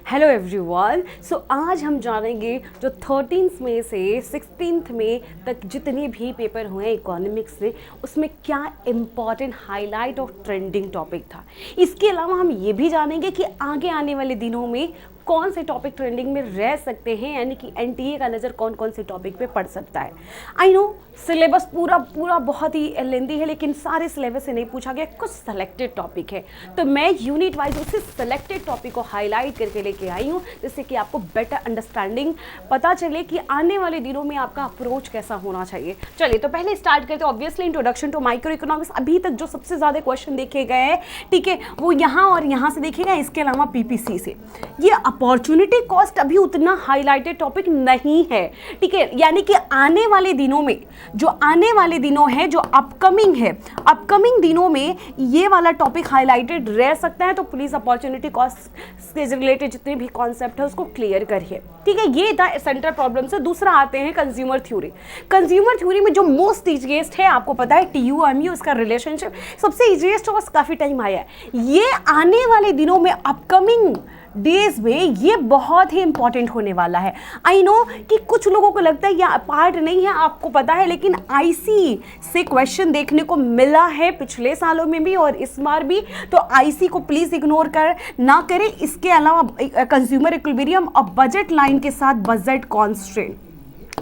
Hello everyone. सो आज हम जानेंगे जो 13th में से 16th में तक जितने भी पेपर हुए इकोनॉमिक्स से, उसमें क्या इम्पॉर्टेंट हाईलाइट और ट्रेंडिंग टॉपिक था। इसके अलावा हम ये भी जानेंगे कि आगे आने वाले दिनों में कौन से टॉपिक ट्रेंडिंग में रह सकते हैं, यानी कि एनटीए का नज़र कौन कौन से टॉपिक पे पड़ सकता है। आई नो सिलेबस पूरा बहुत ही लेंदी है, लेकिन सारे सिलेबस से नहीं पूछा गया, कुछ सेलेक्टेड टॉपिक है। तो मैं यूनिट वाइज उसी सेलेक्टेड टॉपिक को हाईलाइट करके लेके आई हूँ, जिससे कि आपको बेटर अंडरस्टैंडिंग पता चले कि आने वाले दिनों में आपका अप्रोच कैसा होना चाहिए। चलिए तो पहले स्टार्ट करते हैं। Obviously introduction to microeconomics. अभी तक जो सबसे ज़्यादा क्वेश्चन देखे गए हैं, ठीक है, वो यहाँ और यहाँ से देखे गए, इसके अलावा पीपीसी से। ये अपॉर्चुनिटी कॉस्ट अभी उतना हाईलाइटेड टॉपिक नहीं है, ठीक है, यानी कि आने वाले दिनों में जो आने वाले दिनों है, जो अपकमिंग है, अपकमिंग दिनों में ये वाला टॉपिक हाईलाइटेड रह सकता है। तो प्लीज अपॉर्चुनिटी कॉस्ट से रिलेटेड जितने भी कॉन्सेप्ट है उसको क्लियर करिए, ठीक है। ये था सेंट्रल प्रॉब्लम से। दूसरा आते हैं कंज्यूमर थ्योरी। कंज्यूमर थ्योरी में जो मोस्ट इजीएस्ट है, आपको पता है टीयूएमयू, इसका रिलेशनशिप सबसे इजीएस्ट और काफी टाइम आया है। ये आने वाले दिनों में अपकमिंग डेज में ये बहुत ही इंपॉर्टेंट होने वाला है। आई नो कि कुछ लोगों को लगता है यह पार्ट नहीं है, आपको पता है, लेकिन आईसी से क्वेश्चन देखने को मिला है पिछले सालों में भी और इस बार भी। तो आईसी को प्लीज इग्नोर ना करें। इसके अलावा कंज्यूमर इक्विलिब्रियम और बजट लाइन के साथ बजट कॉन्स्ट्रेंट,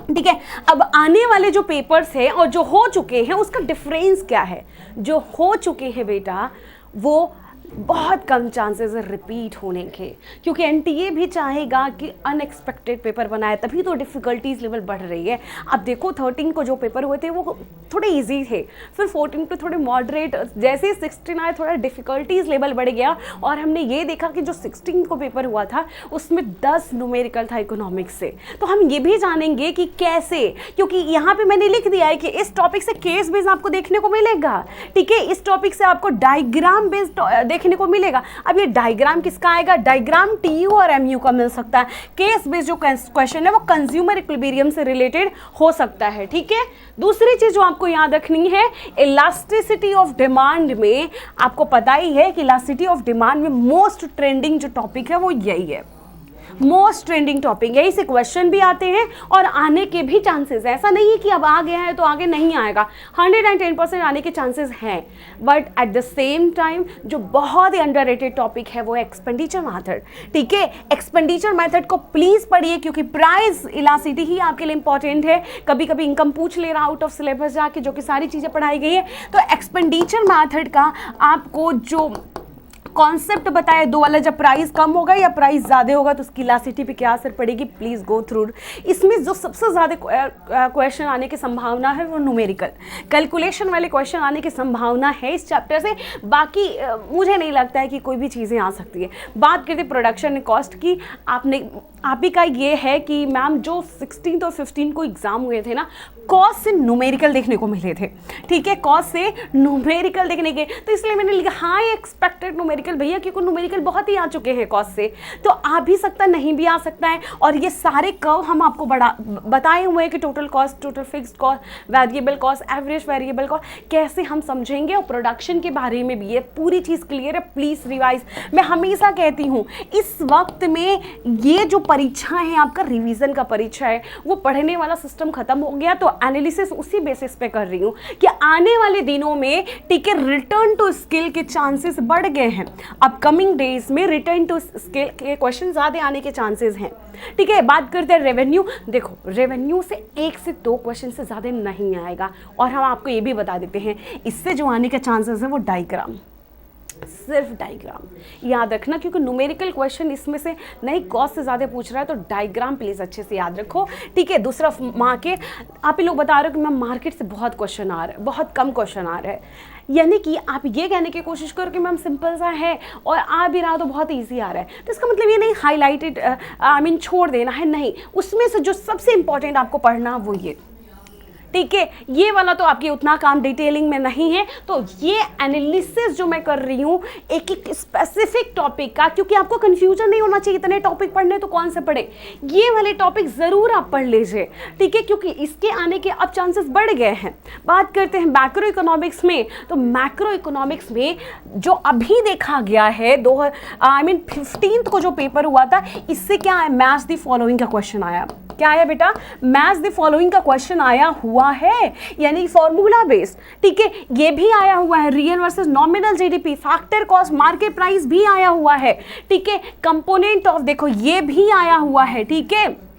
ठीक है। अब आने वाले जो पेपर्स हैं और जो हो चुके हैं उसका डिफरेंस क्या है। जो हो चुके हैं बेटा, वो बहुत कम चांसेस है रिपीट होने के, क्योंकि एनटीए भी चाहेगा कि अनएक्सपेक्टेड पेपर बनाए, तभी तो डिफ़िकल्टीज लेवल बढ़ रही है। अब देखो 13 को जो पेपर हुए थे वो थोड़े इजी थे, फिर 14 पे थोड़े मॉडरेट, जैसे ही 16 आए थोड़ा डिफ़िकल्टीज लेवल बढ़ गया। और हमने ये देखा कि जो 16 को पेपर हुआ था उसमें 10 न्यूमेरिकल था इकोनॉमिक्स से। तो हम ये भी जानेंगे कि कैसे, क्योंकि यहाँ पे मैंने लिख दिया है कि इस टॉपिक से केस बेस्ड आपको देखने को मिलेगा, ठीक है। इस टॉपिक से आपको डायग्राम बेस्ड देखने को मिलेगा। अब ये डायग्राम किसका आएगा? डायग्राम टीयू और एमयू का मिल सकता है। केस बेस्ड जो क्वेश्चन है वो कंज्यूमर इक्विलिब्रियम से रिलेटेड हो सकता है, ठीक है। दूसरी चीज जो आपको याद रखनी है, इलास्टिसिटी ऑफ डिमांड में आपको पता ही है कि इलास्टिसिटी ऑफ डिमांड में मोस्ट ट्रेंडिंग जो टॉपिक है वो यही है, मोस्ट ट्रेंडिंग टॉपिक। यही से क्वेश्चन भी आते हैं और आने के भी चांसेस है। ऐसा नहीं है कि अब आ गया है तो आगे नहीं आएगा, 110% आने के चांसेस हैं। But at the same time जो बहुत ही अंडररेटेड टॉपिक है वो एक्सपेंडिचर मेथड, ठीक है। एक्सपेंडिचर मेथड को प्लीज पढ़िए, क्योंकि प्राइस इलास्टिसिटी ही आपके लिए इंपॉर्टेंट है। कभी कभी इनकम पूछ ले रहा आउट ऑफ सिलेबस जाके, जो कि सारी चीजें पढ़ाई गई है। तो एक्सपेंडिचर मेथड का आपको जो कॉन्सेप्ट बताया, दो वाला, जब प्राइस कम होगा या प्राइस ज़्यादा होगा तो उसकी इलास्टिसिटी पे क्या असर पड़ेगी, प्लीज़ गो थ्रू। इसमें जो सबसे ज़्यादा क्वेश्चन आने की संभावना है वो न्यूमेरिकल कैलकुलेशन वाले क्वेश्चन आने की संभावना है इस चैप्टर से। बाकी मुझे नहीं लगता है कि कोई भी चीज़ें आ सकती है। बात करते प्रोडक्शन कॉस्ट की, आप ही का ये है कि मैम जो 16 और 15 को एग्जाम हुए थे ना, कॉस्ट से न्यूमेरिकल देखने को मिले थे, ठीक है, कॉस्ट से न्यूमेरिकल देखने के। तो इसलिए मैंने लिखा हाई एक्सपेक्टेड न्यूमेरिकल भैया, क्योंकि न्यूमेरिकल बहुत ही आ चुके हैं कॉस्ट से, तो आ भी सकता नहीं भी आ सकता है। और ये सारे कर्व हम आपको बताए हुए हैं कि total cost, total fixed cost, variable cost, average variable cost कैसे हम समझेंगे। और प्रोडक्शन के बारे में भी ये पूरी चीज़ क्लियर है, प्लीज़ रिवाइज। मैं हमेशा कहती हूँ इस वक्त में ये जो परीक्षा है आपका, रिवीजन का परीक्षा है, वो पढ़ने वाला सिस्टम खत्म हो गया। तो एनालिसिस उसी बेसिस पे कर रही हूँ कि आने वाले दिनों में, ठीक है, रिटर्न टू स्किल के चांसेस बढ़ गए हैं। अपकमिंग डेज में रिटर्न टू स्किल के क्वेश्चन ज्यादा आने के चांसेस हैं, ठीक है। बात करते हैं रेवेन्यू। देखो रेवेन्यू से 1 से 2 क्वेश्चन से ज्यादा नहीं आएगा। और हम आपको ये भी बता देते हैं, इससे जो आने के चांसेस है वो डायग्राम, सिर्फ डायग्राम याद रखना, क्योंकि न्यूमेरिकल क्वेश्चन इसमें से नहीं, कॉस्ट से ज़्यादा पूछ रहा है। तो डायग्राम प्लीज़ अच्छे से याद रखो, ठीक है। दूसरा मार्केट, आप ही लोग बता रहे हो कि मैम मार्केट से बहुत क्वेश्चन आ रहा है, बहुत कम क्वेश्चन आ रहा है, यानी कि आप ये कहने की कोशिश करो कि मैम सिंपल सा है और आ भी रहा तो बहुत ईजी आ रहा है। तो इसका मतलब ये नहीं हाईलाइटेड छोड़ देना है, नहीं। उसमें से जो सबसे इंपॉर्टेंट आपको पढ़ना वो ये, ठीक है, ये वाला तो आपके उतना काम डिटेलिंग में नहीं है, तो ये एनालिसिस जो मैं कर रही हूँ एक एक स्पेसिफिक टॉपिक का, क्योंकि आपको कंफ्यूजन नहीं होना चाहिए इतने टॉपिक पढ़ने तो कौन से पढ़े, ये वाले टॉपिक जरूर आप पढ़ लीजिए, ठीक है, क्योंकि इसके आने के अब चांसेस बढ़ गए हैं। बात करते हैं मैक्रो इकोनॉमिक्स में, तो मैक्रो इकोनॉमिक्स में जो अभी देखा गया है 15th को जो पेपर हुआ था, इससे क्या है, मैच द फॉलोइंग का क्वेश्चन आया। क्या आया बेटा, मैच द फॉलोइंग का क्वेश्चन आया हुआ है, यानी फॉर्मूला बेस्ड, ठीक है, ये भी आया हुआ है, real versus nominal GDP, factor cost, market price भी आया हुआ है, ठीक है, कंपोनेंट ऑफ देखो ये भी आया हुआ है, ठीक है,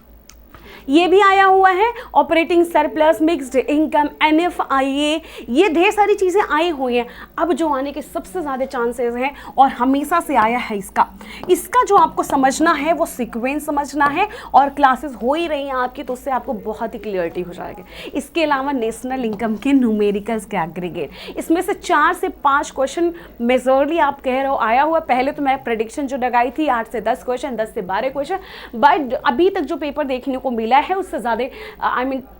ये भी आया हुआ है, operating surplus, mixed income, NFIA, ये ढेर सारी चीज़ें आई हुई हैं। अब जो आने के सबसे ज़्यादा चांसेस हैं और हमेशा से आया है इसका जो आपको समझना है वो सीक्वेंस समझना है, और क्लासेस हो ही रही हैं आपकी, तो उससे आपको बहुत ही क्लियरिटी हो जाएगी। इसके अलावा नेशनल इनकम के न्यूमेरिकल्स के एग्रीगेट, इसमें से 4 से 5 क्वेश्चन मेजरली आप कह रहे हो आया हुआ। पहले तो मैं प्रेडिक्शन जो लगाई थी 8 से 10 क्वेश्चन, 10 से 12 क्वेश्चन, बट अभी तक जो पेपर देखने को मिला है उससे ज़्यादा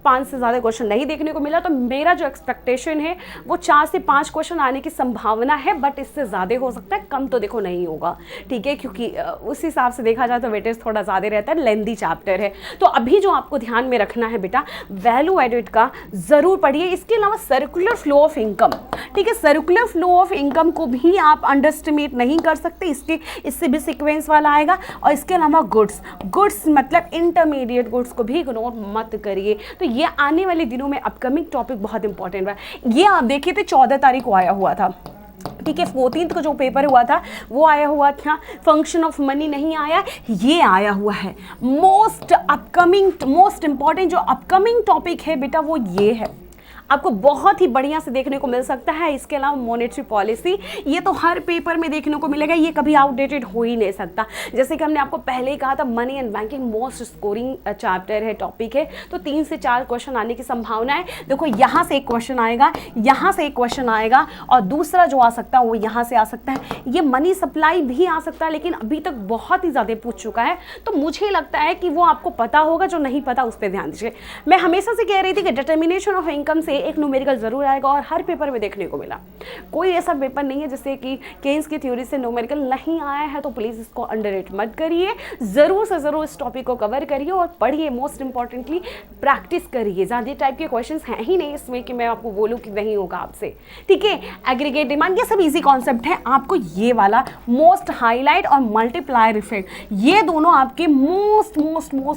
5 से ज़्यादा क्वेश्चन नहीं देखने को मिला। तो मेरा जो एक्सपेक्टेशन है वो 4 से 5 क्वेश्चन आने की संभावना है, बट इससे ज़्यादा हो सकता है, कम तो देखो नहीं होगा, ठीक है, क्योंकि उस हिसाब से देखा जाए तो वेटेज थोड़ा ज़्यादा रहता है, लेंदी चैप्टर है। तो अभी जो आपको ध्यान में रखना है बेटा, वैल्यू एडेड का ज़रूर पढ़िए। इसके अलावा सर्कुलर फ्लो ऑफ इनकम, ठीक है, सर्कुलर फ्लो ऑफ इनकम को भी आप अंडरस्टिमेट नहीं कर सकते, इससे भी सीक्वेंस वाला आएगा। और इसके अलावा गुड्स मतलब इंटरमीडिएट गुड्स को भी इग्नोर मत करिए। तो ये आने वाले दिनों में अपकमिंग टॉपिक बहुत इंपॉर्टेंट है। ये आप देखिए थे 14 तारीख को आया हुआ था, ठीक है, 14th को जो पेपर हुआ था वो आया हुआ था, फंक्शन ऑफ मनी नहीं आया, ये आया हुआ है। मोस्ट इंपॉर्टेंट जो अपकमिंग टॉपिक है बेटा वो ये है, आपको बहुत ही बढ़िया से देखने को मिल सकता है। इसके अलावा मॉनेटरी पॉलिसी, ये तो हर पेपर में देखने को मिलेगा, ये कभी आउटडेटेड हो ही नहीं सकता। जैसे कि हमने आपको पहले ही कहा था, money and banking most scoring chapter है, टॉपिक है, तो 3 से 4 क्वेश्चन आने की संभावना है। देखो यहाँ से एक क्वेश्चन आएगा, यहाँ से एक क्वेश्चन आएगा, और दूसरा जो आ सकता है वो यहाँ से आ सकता है। ये मनी सप्लाई भी आ सकता है, लेकिन अभी तक बहुत ही ज़्यादा पूछ चुका है, तो मुझे लगता है कि वो आपको पता होगा, जो नहीं पता उस पर ध्यान दीजिए। मैं हमेशा से कह रही थी कि डिटर्मिनेशन ऑफ इनकम से एक न्यूमेरिकल जरूर आएगा, और हर पेपर में देखने को मिला। कोई ऐसा पेपर नहीं है जिससे कि केन्स की थ्योरी से न्यूमेरिकल नहीं आया है, तो प्लीज इसको अंडररेट मत करिए, जरूर से जरूर इस टॉपिक को कवर करिए और पढ़िए। मोस्ट इंपॉर्टेंटली प्रैक्टिस करिए, ज़्यादा टाइप के क्वेश्चंस हैं ही नहीं इसमें कि मैं आपको बोलूँ कि नहीं होगा आपसे, ठीक है। एग्रीगेट डिमांड, ये सब इजी कॉन्सेप्ट है। आपको ये वाला मोस्ट हाईलाइट और मल्टीप्लायर इफेक्ट, ये दोनों आपके मोस्ट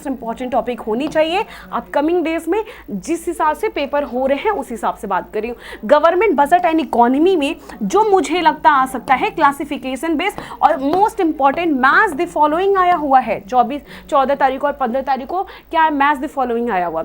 इंपॉर्टेंट टॉपिक होनी चाहिए अपकमिंग डेज में। जिस हिसाब से पेपर हो रहे हैं उस हिसाब से बात कर रही हूँ। गवर्नमेंट बजट एंड इकोनॉमी में जो मुझे लगता आ सकता है क्लासिफिकेशन बेस्ड, और most important match the following आया हुआ है 14 तारीख और 15 तारीख को। क्या है, मैच द फॉलोइंग आया हुआ।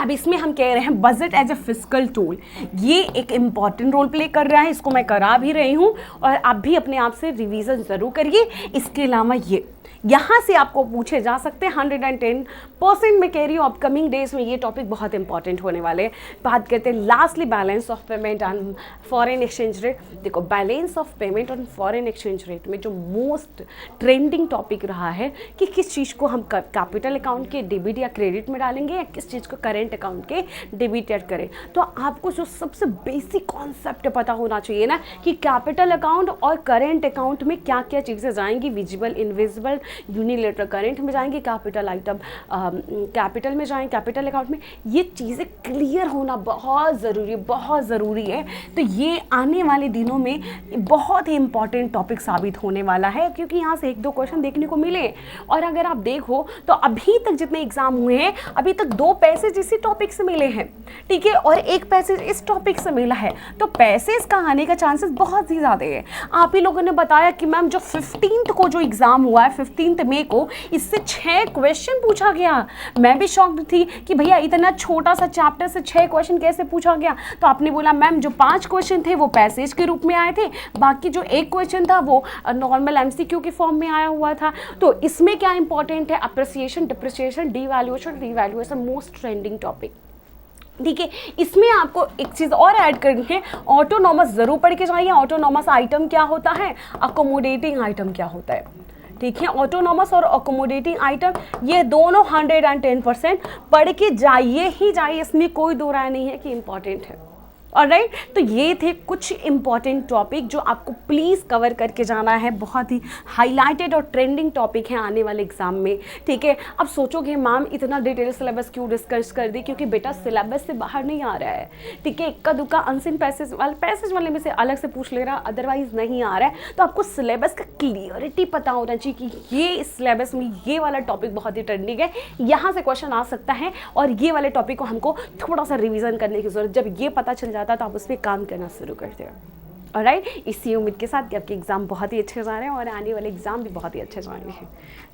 अब इसमें हम कह रहे हैं budget as a fiscal tool, ये एक इंपॉर्टेंट रोल प्ले कर रहा है, इसको मैं करा भी रही हूँ, और आप भी अपने आप से रिवीजन जरूर करिए। इसके अलावा ये यहाँ से आपको पूछे जा सकते हैं 110% मैं कह रही हूँ अपकमिंग डेज में ये टॉपिक बहुत इंपॉर्टेंट होने वाले हैं। बात करते हैं lastly balance of payment and foreign exchange rate. देखो, बैलेंस ऑफ पेमेंट और फॉरेन एक्सचेंज रेट में जो मोस्ट ट्रेंडिंग टॉपिक रहा है कि किस चीज़ को हम कैपिटल अकाउंट के डेबिट या क्रेडिट में डालेंगे, या किस चीज़ को करेंट अकाउंट के डेबिट एड करें। तो आपको जो सबसे बेसिक कॉन्सेप्ट पता होना चाहिए ना कि कैपिटल अकाउंट और करेंट अकाउंट में क्या क्या चीज़ें जाएंगी, विजिबल, इनविजिबल, यूनिलेटरल करेंट में जाएंगे, कैपिटल आइटम कैपिटल में जाएंगे, कैपिटल अकाउंट में। ये चीज़ें क्लियर होना बहुत ज़रूरी है। तो ये आने वाले दिनों में बहुत ही इंपॉर्टेंट टॉपिक साबित होने वाला है, क्योंकि यहाँ से 1-2 क्वेश्चन देखने को मिले। और अगर आप देखो तो अभी तक जितने एग्जाम हुए हैं, अभी तक 2 पैसेज इसी टॉपिक से मिले हैं, ठीक है, और 1 पैसेज इस टॉपिक से मिला है। तो पैसेज का आने का चांसेस बहुत ही ज़्यादा है। आप ही लोगों ने बताया कि मैम जो 15th को जो एग्जाम हुआ है 15 मई को, इससे 6 क्वेश्चन पूछा गया। मैं भी शॉक्ड थी कि भैया इतना छोटा सा चैप्टर से 6 क्वेश्चन कैसे पूछा गया। तो आपने बोला मैम जो 5 क्वेश्चन थे वो पैसेज के रूप में आए थे, बाकी जो 1 क्वेश्चन था वो नॉर्मल एमसीक्यू के फॉर्म में आया हुआ था। तो इसमें क्या इंपॉर्टेंट है, appreciation, depreciation, devaluation, revaluation, most trending topic, ठीक है। इसमें आपको एक चीज़ और ऐड करनी है, ऑटोनॉमस जरूर पढ़ के जाइए। ऑटोनॉमस आइटम क्या होता है, अकोमोडेटिंग आइटम क्या होता है, ठीक है। ऑटोनॉमस और अकोमोडेटिंग आइटम, ये दोनों 110% पढ़ के जाइए ही जाइए, इसमें कोई दो राय नहीं है कि इंपॉर्टेंट है। ऑलराइट, तो ये थे कुछ इंपॉर्टेंट टॉपिक जो आपको प्लीज़ कवर करके जाना है। बहुत ही हाईलाइटेड और ट्रेंडिंग टॉपिक है आने वाले एग्जाम में, ठीक है। अब सोचोगे मैम इतना डिटेल सिलेबस क्यों डिस्कस कर दी, क्योंकि बेटा सिलेबस से बाहर नहीं आ रहा है, ठीक है। इक्का दुक्का अनसिन पैसेज वाले में से अलग से पूछ ले रहा, अदरवाइज नहीं आ रहा है। तो आपको सिलेबस का क्लियरिटी पता होना चाहिए कि ये सिलेबस में ये वाला टॉपिक बहुत ही ट्रेंडिंग है, यहाँ से क्वेश्चन आ सकता है और ये वाले टॉपिक को हमको थोड़ा सा रिविजन करने की जरूरत। जब ये पता चल जाता तो आप उस पर काम करना शुरू करते हो। ऑलराइट, इसी उम्मीद के साथ कि आपके एग्ज़ाम बहुत ही अच्छे जा रहे हैं और आने वाले एग्ज़ाम भी बहुत ही अच्छे जाएंगे।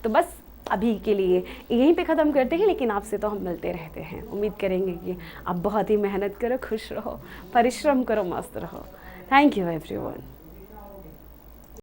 तो बस अभी के लिए यहीं पे ख़त्म करते हैं, लेकिन आपसे तो हम मिलते रहते हैं। उम्मीद करेंगे कि आप बहुत ही मेहनत करो, खुश रहो, परिश्रम करो, मस्त रहो। Thank you everyone.